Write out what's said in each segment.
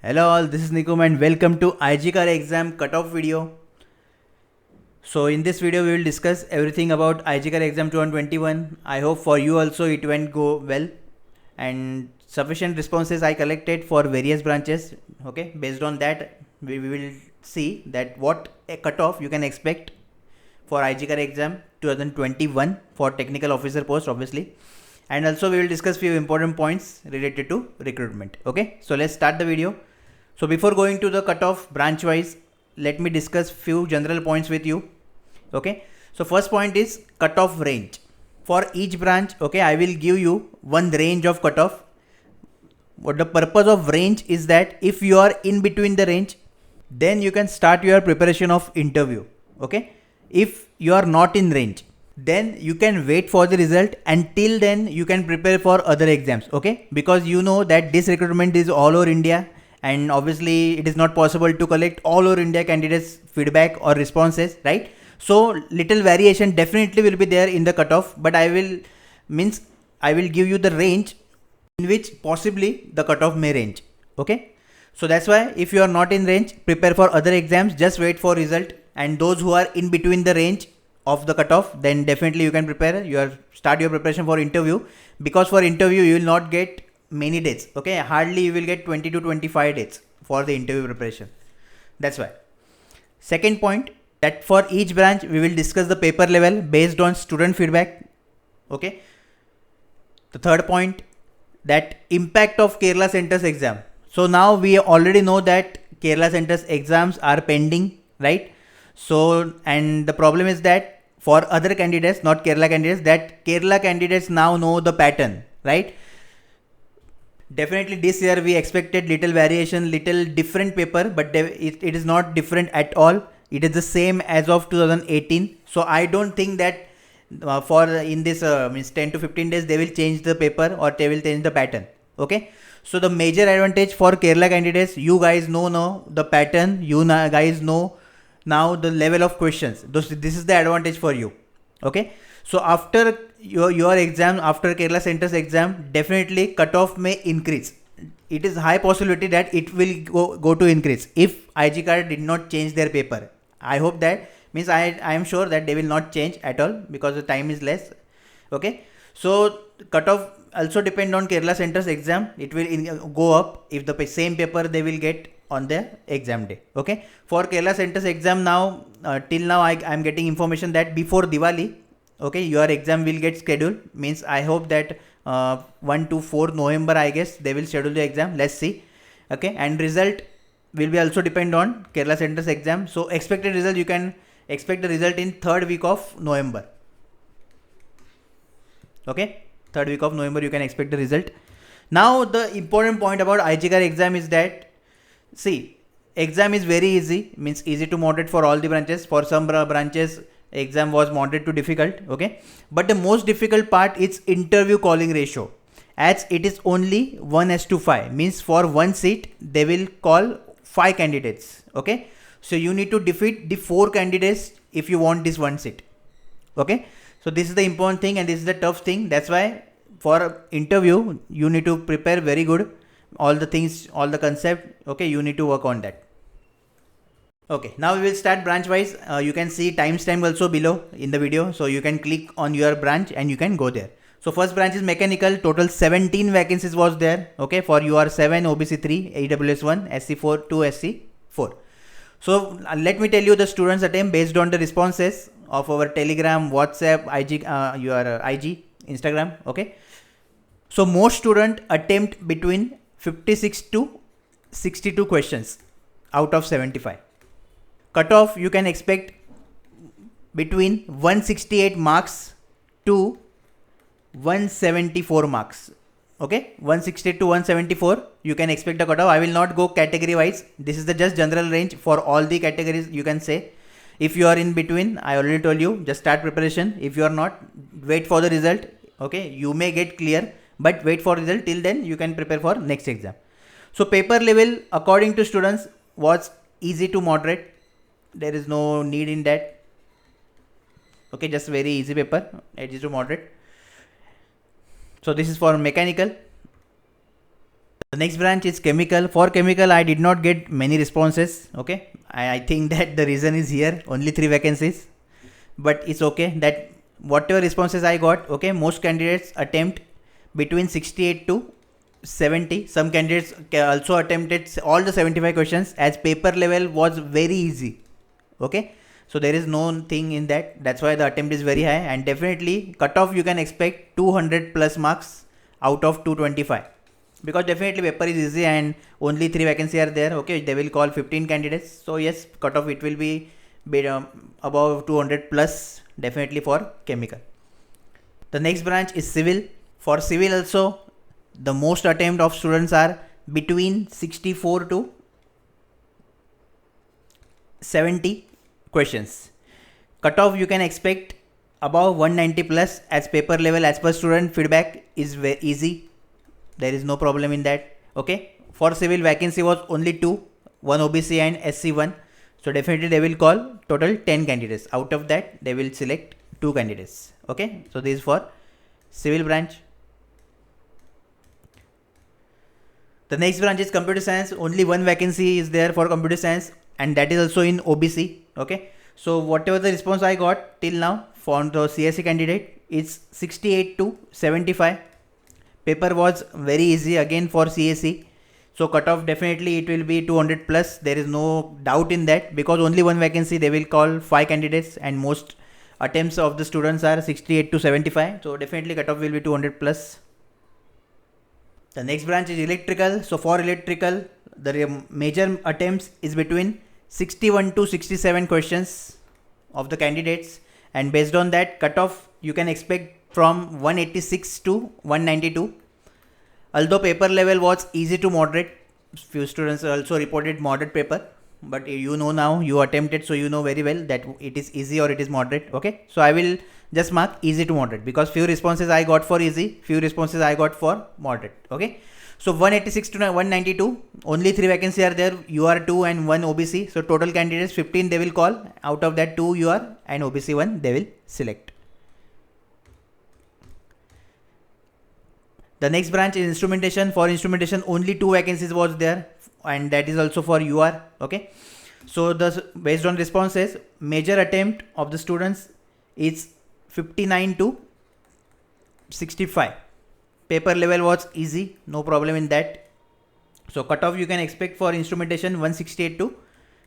Hello all, this is Nikum and welcome to IGCAR exam cutoff video. So in this video we will discuss everything about IGCAR exam 2021. I hope for you also it went go well and sufficient responses I collected for various branches. Okay, based on that we will see that what a cutoff you can expect for IGCAR exam 2021 for technical officer post obviously. And also we will discuss few important points related to recruitment. Okay, so let's start the video. So before going to the cutoff branch wise, let me discuss few general points with you. Okay, so first point is cutoff range for each branch. Okay, I will give you one range of cutoff. What the purpose of range is that if you are in between the range, then you can start your preparation of interview. Okay, if you are not in range, then you can wait for the result. Until then you can prepare for other exams. Okay, because you know that this recruitment is all over India, and obviously it is not possible to collect all over India candidates feedback or responses, right? So little variation definitely will be there in the cutoff, but I will give you the range in which possibly the cutoff may range. Okay, so that's why if you are not in range, prepare for other exams, just wait for result. And those who are in between the range of the cutoff, then definitely you can prepare start your preparation for interview, because for interview you will not get many days. Okay, hardly you will get 20 to 25 days for the interview preparation. That's why. Second point, that for each branch we will discuss the paper level based on student feedback. Okay, the third point, that impact of Kerala Centers exam. So now we already know that Kerala Centers exams are pending, right? So, and the problem is that for other candidates, not Kerala candidates, that Kerala candidates now know the pattern, right? Definitely this year we expected little variation, little different paper, but it is not different at all. It is the same as of 2018. So I don't think that for in this means 10 to 15 days they will change the paper or they will change the pattern. Okay, so the major advantage for Kerala candidates, you guys know the pattern, guys know now the level of questions. This is the advantage for you. Okay, so after your exam, after Kerala Centers exam, definitely cutoff may increase. It is high possibility that it will go to increase if IGCAR did not change their paper. I hope that means I am sure that they will not change at all because the time is less. Okay, so cutoff also depend on Kerala Centers exam. It will go up if the same paper they will get on the exam day. Okay, for Kerala Centers exam now, till now I am getting information that before Diwali, okay, your exam will get scheduled. Means I hope that 1 to 4 November I guess they will schedule the exam. Let's see. Okay, and result will be also depend on Kerala Centers exam. So expected result, you can expect the result in third week of November. Okay, third week of November you can expect the result. Now the important point about IGCAR exam is that, see, exam is very easy, means easy to moderate for all the branches. For some branches exam was moderate to difficult. Okay, but the most difficult part is interview calling ratio, as it is only 1:5, means for one seat they will call 5 candidates. Okay, so you need to defeat the 4 candidates if you want this one seat. Okay, so this is the important thing and this is the tough thing. That's why for interview you need to prepare very good, all the things, all the concept. Okay, you need to work on that. Okay, now we will start branch wise. You can see timestamp also below in the video, so you can click on your branch and you can go there. So first branch is mechanical. Total 17 vacancies was there. Okay, for UR7, OBC3, AWS1, SC4 to SC4. So let me tell you the students attempt based on the responses of our Telegram, WhatsApp, IG, IG, Instagram. Okay, so most student attempt between 56 to 62 questions out of 75. Cutoff you can expect between 168 marks to 174 marks. Okay, 168 to 174 you can expect a cutoff. I will not go category wise. This is the just general range for all the categories. You can say if you are in between, I already told you, just start preparation. If you are not, wait for the result. Okay, you may get clear, but wait for result. Till then you can prepare for next exam. So paper level according to students was easy to moderate. There is no need in that. Okay, just very easy paper, easy to moderate. So this is for mechanical. The next branch is chemical. For chemical, I did not get many responses. Okay, I think that the reason is here, only 3 vacancies, but it's okay that whatever responses I got, okay, most candidates attempt between 68 to 70. Some candidates also attempted all the 75 questions, as paper level was very easy. Okay, so there is no thing in that. That's why the attempt is very high, and definitely cutoff you can expect 200 plus marks out of 225, because definitely paper is easy and only 3 vacancies are there. Okay, they will call 15 candidates, so yes, cutoff it will be above 200 plus definitely for chemical. The next branch is civil. For civil also, the most attempt of students are between 64 to 70 questions. Cutoff you can expect above 190 plus, as paper level as per student feedback is very easy. There is no problem in that. Okay, for civil vacancy was only 2, 1 OBC and SC1. So definitely they will call total 10 candidates. Out of that they will select 2 candidates. Okay, so this is for civil branch. The next branch is computer science. Only 1 vacancy is there for computer science, and that is also in OBC. Okay, so whatever the response I got till now for the CSE candidate is 68 to 75. Paper was very easy again for CSE. So cutoff definitely it will be 200 plus. There is no doubt in that, because only 1 vacancy they will call 5 candidates, and most attempts of the students are 68 to 75. So definitely cutoff will be 200 plus. The next branch is electrical. So for electrical, the major attempts is between 61 to 67 questions of the candidates, and based on that cutoff you can expect from 186 to 192. Although paper level was easy to moderate, few students also reported moderate paper, but you know now you attempted, so you know very well that it is easy or it is moderate. Okay, so I will just mark easy to moderate, because few responses I got for easy, few responses I got for moderate. Okay, so 186 to 192, only 3 vacancies are there, UR2 and 1 OBC. So total candidates 15 they will call. Out of that 2 UR and OBC 1 they will select. The next branch is instrumentation. For instrumentation only 2 vacancies was there, and that is also for UR. Okay, so based on responses, major attempt of the students is 59 to 65. Paper level was easy, no problem in that. So cutoff you can expect for instrumentation 168 to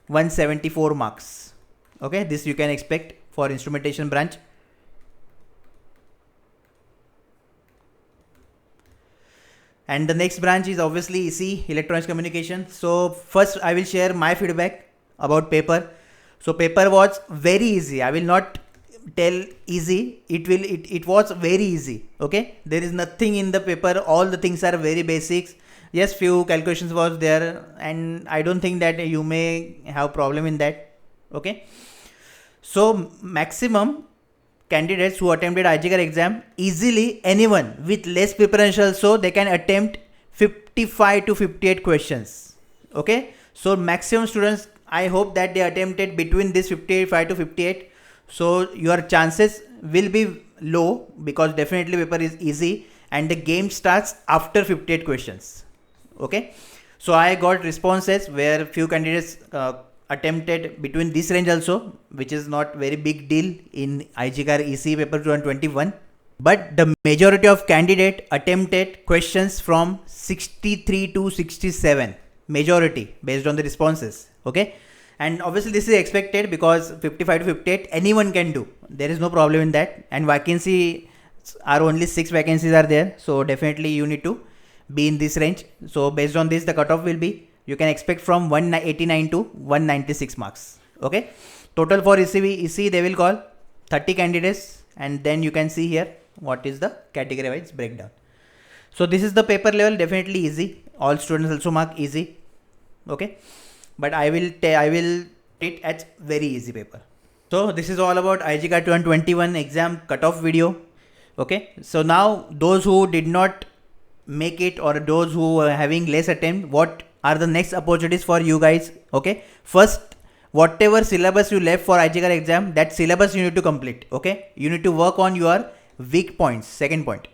174 marks. Okay, this you can expect for instrumentation branch. And the next branch is obviously EC, electronics communication. So first I will share my feedback about paper. So paper was very easy. I will not tell easy. It was very easy. Okay, there is nothing in the paper. All the things are very basics. Yes, few calculations was there, and I don't think that you may have problem in that. Okay, so maximum candidates who attempted IGCAR exam, easily anyone with less preparation also they can attempt 55 to 58 questions. Okay, so maximum students, I hope that they attempted between this 55 to 58. So your chances will be low, because definitely paper is easy and the game starts after 58 questions. Okay, so I got responses where few candidates attempted between this range also, which is not very big deal in IGCAR EC paper 2021. But the majority of candidate attempted questions from 63 to 67, majority based on the responses. Okay, and obviously this is expected, because 55 to 58 anyone can do. There is no problem in that, and vacancy are only 6 vacancies are there. So definitely you need to be in this range. So based on this the cutoff will be, you can expect from 189 to 196 marks. Okay, total for EC they will call 30 candidates, and then you can see here what is the category wise breakdown. So this is the paper level, definitely easy. All students also mark easy. Okay, but I will it as very easy paper. So this is all about IGCAR 2021 exam cutoff video. Okay, so now those who did not make it, or those who are having less attempt, what are the next opportunities for you guys? Okay, first, whatever syllabus you left for IGCAR exam, that syllabus you need to complete. Okay, you need to work on your weak points. Second point,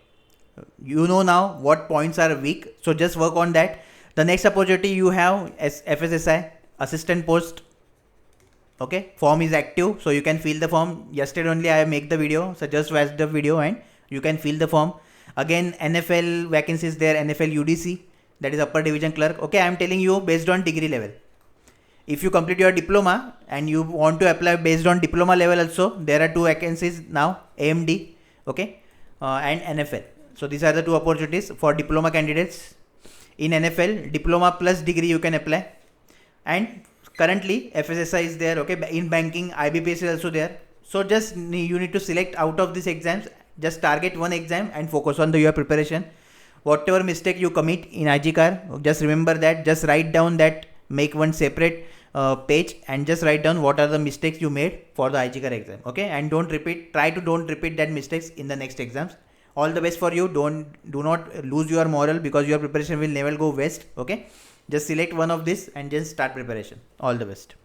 you know now what points are weak, so just work on that. The next opportunity you have as FSSI assistant post. Okay, form is active, so you can fill the form. Yesterday only I make the video, so just watch the video and you can fill the form. Again, NFL vacancies there, NFL UDC, that is upper division clerk. Okay, I am telling you based on degree level. If you complete your diploma and you want to apply based on diploma level also, there are 2 vacancies now, AMD, okay, and NFL. So these are the 2 opportunities for diploma candidates. In NFL, diploma plus degree you can apply, and currently FSSI is there. Okay, in banking, IBPS is also there. So just you need to select out of these exams, just target one exam and focus on your preparation. Whatever mistake you commit in IGCAR, just remember that, just write down that, make one separate page and just write down what are the mistakes you made for the IGCAR exam. Okay, and don't repeat, don't repeat that mistakes in the next exams. All the best for you. Do not lose your moral, because your preparation will never go waste. Okay, just select one of this and just start preparation. All the best.